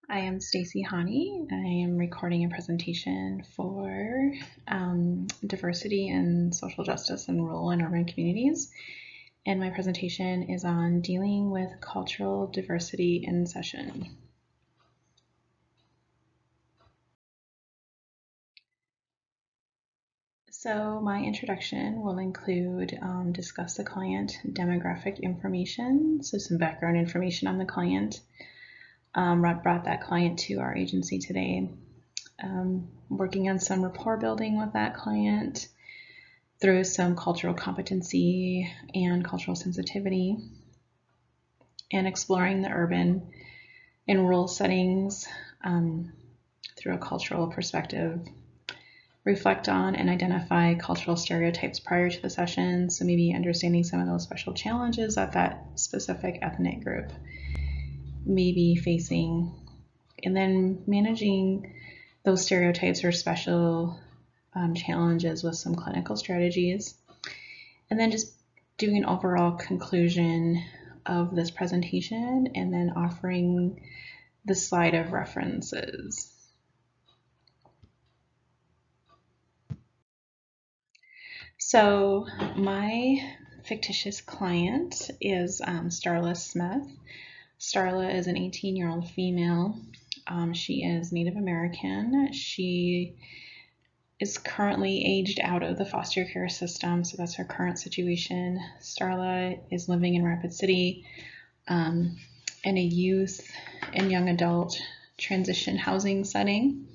I am Stacey Hahne. I am recording a presentation for diversity and social justice in rural and urban communities. And my presentation is on dealing with cultural diversity in session. So my introduction will include discuss the client demographic information, so some background information on the client. Brought that client to our agency today. Working on some rapport building with that client through some cultural competency and cultural sensitivity, and exploring the urban and rural settings through a cultural perspective. Reflect on and identify cultural stereotypes prior to the session, so maybe understanding some of those special challenges that that specific ethnic group may be facing, and then managing those stereotypes or special challenges with some clinical strategies, and then just doing an overall conclusion of this presentation and then offering the slide of references. So my fictitious client is Starla Smith. Starla is an 18-year-old female. She is Native American. She is currently aged out of the foster care system, so that's her current situation. Starla is living in Rapid City in a youth and young adult transition housing setting.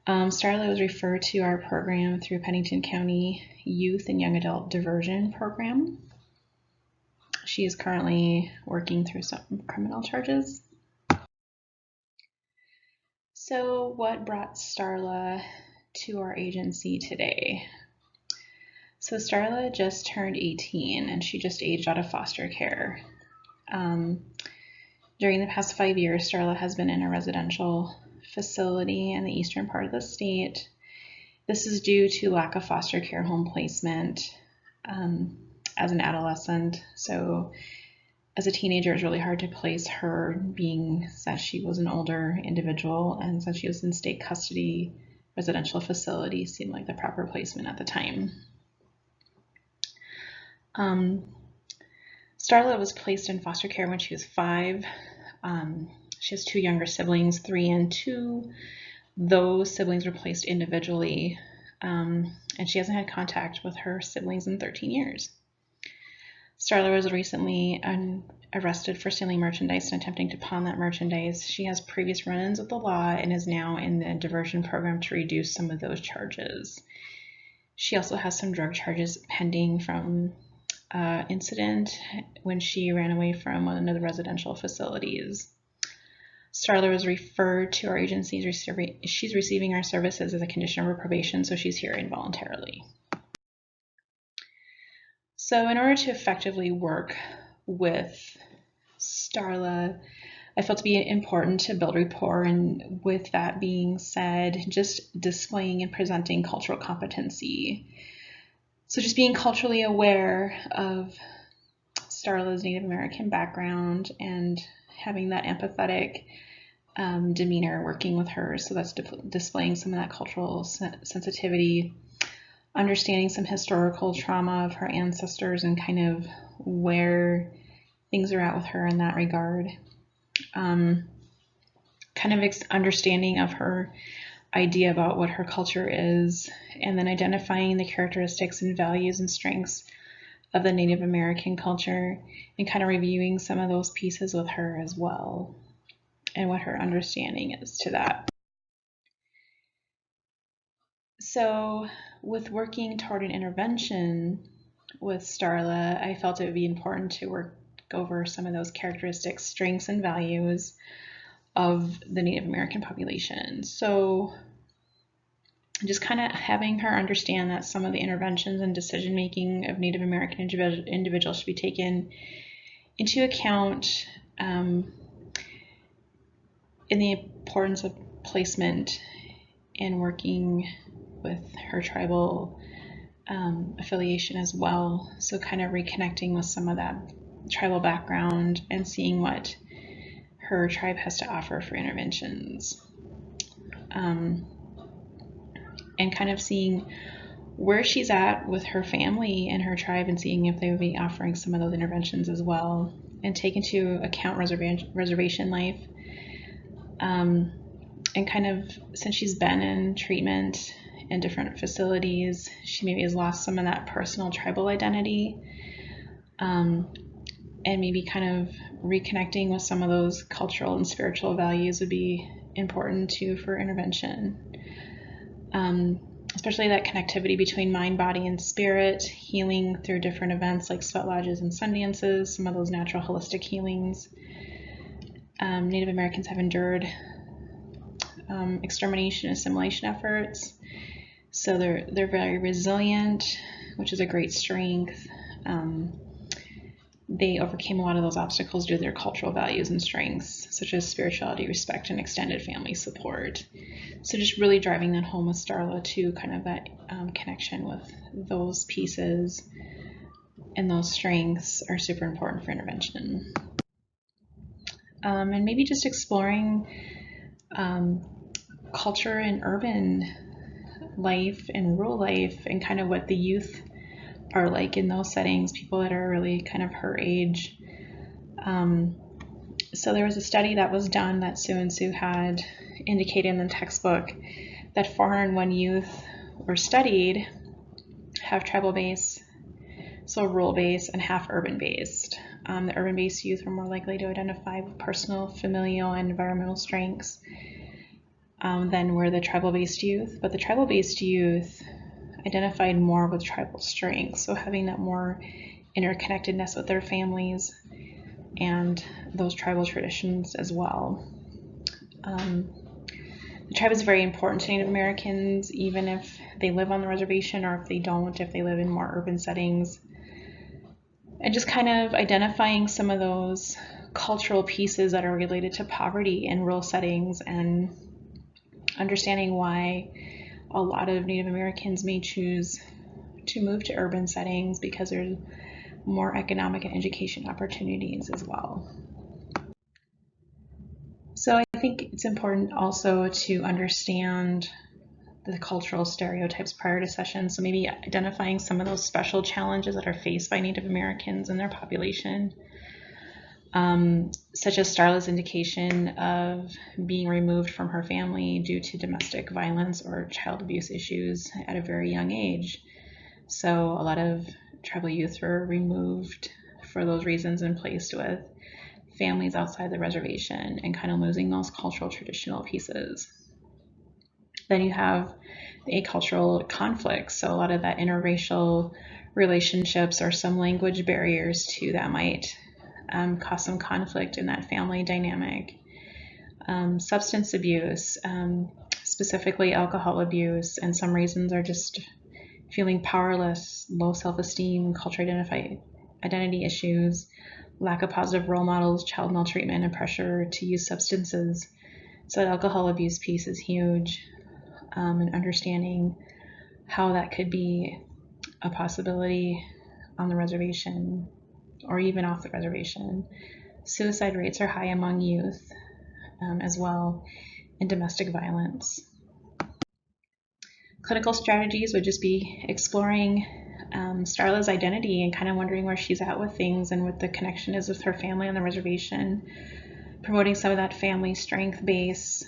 Starla was referred to our program through Pennington County Youth and Young Adult Diversion Program. She is currently working through some criminal charges. So what brought Starla to our agency today? So Starla just turned 18 and she just aged out of foster care. During the past 5 years, Starla has been in a residential facility in the eastern part of the state. This is due to lack of foster care home placement as an adolescent. So as a teenager, it was really hard to place her, being that she was an older individual, and since she was in state custody, residential facility seemed like the proper placement at the time. Starla was placed in foster care when she was 5. She has 2 younger siblings, 3 and 2. Those siblings were placed individually, and she hasn't had contact with her siblings in 13 years. Starla was recently arrested for stealing merchandise and attempting to pawn that merchandise. She has previous run-ins with the law and is now in the diversion program to reduce some of those charges. She also has some drug charges pending from incident when she ran away from one of the residential facilities. Starla was referred to our agency. She's receiving our services as a condition of her probation, so she's here involuntarily. So in order to effectively work with Starla, I felt to be important to build rapport, and with that being said, just displaying and presenting cultural competency. So just being culturally aware of Starla's Native American background and having that empathetic demeanor working with her. So that's displaying some of that cultural sensitivity, understanding some historical trauma of her ancestors and kind of where things are at with her in that regard. Kind of understanding of her idea about what her culture is, and then identifying the characteristics and values and strengths of the Native American culture, and kind of reviewing some of those pieces with her as well, and what her understanding is to that. So with working toward an intervention with Starla, I felt it would be important to work over some of those characteristics, strengths, and values of the Native American population. So just kind of having her understand that some of the interventions and decision making of Native American individuals should be taken into account in the importance of placement and working with her tribal affiliation as well. So kind of reconnecting with some of that tribal background and seeing what her tribe has to offer for interventions. And kind of seeing where she's at with her family and her tribe and seeing if they would be offering some of those interventions as well, and take into account reservation life. And kind of, since she's been in treatment in different facilities, she maybe has lost some of that personal tribal identity, and maybe kind of reconnecting with some of those cultural and spiritual values would be important too for intervention. Especially that connectivity between mind, body, and spirit, healing through different events like sweat lodges and sun dances, some of those natural holistic healings. Native Americans have endured extermination and assimilation efforts, so they're very resilient, which is a great strength. They overcame a lot of those obstacles due to their cultural values and strengths, such as spirituality, respect, and extended family support. So just really driving that home with Starla too, kind of that connection with those pieces and those strengths are super important for intervention. And maybe just exploring culture in urban life and rural life, and kind of what the youth are like in those settings, people that are really kind of her age. So there was a study that was done that Sue and Sue had indicated in the textbook that 401 youth were studied have tribal base, so rural base, and half urban based. The urban based youth were more likely to identify with personal, familial, and environmental strengths than were the tribal based youth. But the tribal based youth identified more with tribal strengths, so having that more interconnectedness with their families and those tribal traditions as well. The tribe is very important to Native Americans, even if they live on the reservation or if they don't, if they live in more urban settings. And just kind of identifying some of those cultural pieces that are related to poverty in rural settings, and understanding why a lot of Native Americans may choose to move to urban settings because there's more economic and education opportunities as well. So I think it's important also to understand the cultural stereotypes prior to session. So maybe identifying some of those special challenges that are faced by Native Americans and their population, such as Starla's indication of being removed from her family due to domestic violence or child abuse issues at a very young age. So a lot of tribal youth were removed for those reasons and placed with families outside the reservation, and kind of losing those cultural traditional pieces. Then you have the acultural conflicts, so a lot of that interracial relationships or some language barriers too that might cause some conflict in that family dynamic. Substance abuse, specifically alcohol abuse, and some reasons are just feeling powerless, low self-esteem, cultural identity issues, lack of positive role models, child maltreatment, and pressure to use substances. So the alcohol abuse piece is huge, and understanding how that could be a possibility on the reservation or even off the reservation. Suicide rates are high among youth as well, and domestic violence. Clinical strategies would just be exploring Starla's identity and kind of wondering where she's at with things and what the connection is with her family on the reservation, promoting some of that family strength base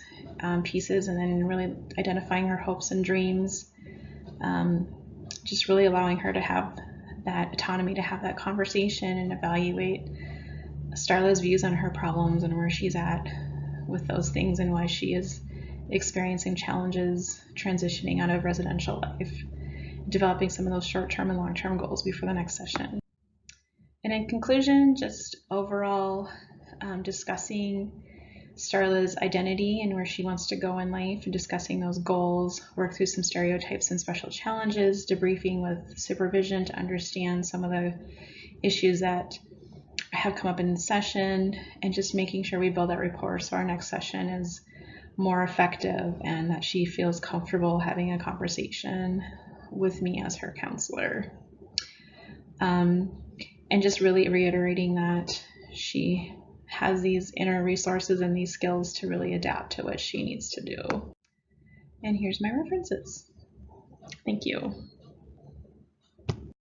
pieces, and then really identifying her hopes and dreams, just really allowing her to have that autonomy to have that conversation and evaluate Starla's views on her problems and where she's at with those things and why she is experiencing challenges transitioning out of residential life, developing some of those short-term and long-term goals before the next session. And in conclusion, just overall discussing Starla's identity and where she wants to go in life, and discussing those goals, work through some stereotypes and special challenges, debriefing with supervision to understand some of the issues that have come up in the session, and just making sure we build that rapport so our next session is more effective and that she feels comfortable having a conversation with me as her counselor. And just really reiterating that she has these inner resources and these skills to really adapt to what she needs to do. And here's my references. Thank you.